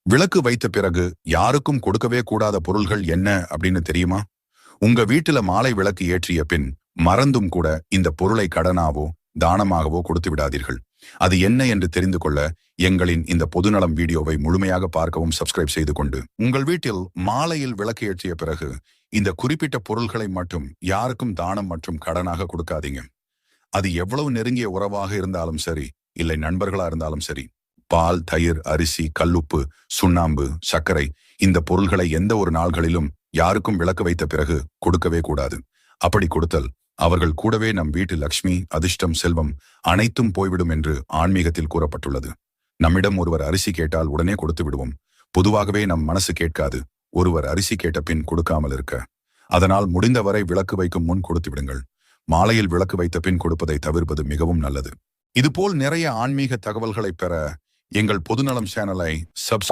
விளக்கு வைத்த பிறகு யாருக்கும் கொடுக்கவே கூடாத பொருள்கள் என்ன அப்படின்னு தெரியுமா? உங்க வீட்டுல மாலை விளக்கு ஏற்றிய பின் மறந்தும் கூட இந்த பொருளை கடனாவோ தானமாகவோ கொடுத்து விடாதீர்கள். அது என்ன என்று தெரிந்து கொள்ள எங்களின் இந்த பொதுநலம் வீடியோவை முழுமையாக பார்க்கவும் சப்ஸ்கிரைப் செய்து கொண்டு உங்கள் வீட்டில் மாலையில் விளக்கு ஏற்றிய பிறகு இந்த குறிப்பிட்ட பொருள்களை மட்டும் யாருக்கும் தானம் மற்றும் கடனாக கொடுக்காதீங்க. அது எவ்வளவு நெருங்கிய உறவாக இருந்தாலும் சரி, இல்லை நண்பர்களா இருந்தாலும் சரி. பால், தயிர், அரிசி, கல்லுப்பு, சுண்ணாம்பு, சர்க்கரை இந்த பொருள்களை எந்த ஒரு நாள்களிலும் யாருக்கும் விளக்கு வைத்த பிறகு கொடுக்கவே கூடாது. அப்படி கொடுத்தல் அவர்கள் கூடவே நம் வீட்டு லக்ஷ்மி, அதிர்ஷ்டம், செல்வம் அனைத்தும் போய்விடும் என்று ஆன்மீகத்தில் கூறப்பட்டுள்ளது. நம்மிடம் ஒருவர் அரிசி கேட்டால் உடனே கொடுத்து விடுவோம். பொதுவாகவே நம் மனசு கேட்காது. ஒருவர் அரிசி கேட்ட பின் கொடுக்காமல் இருக்க. அதனால் முடிந்தவரை விளக்கு வைக்கும் முன் கொடுத்து விடுங்கள். மாலையில் விளக்கு வைத்த பின் கொடுப்பதை தவிர்ப்பது மிகவும் நல்லது. இதுபோல் நிறைய ஆன்மீக தகவல்களை பெற எங்கள் பொதுநலம் சேனலை சப்ஸ்கிரைப்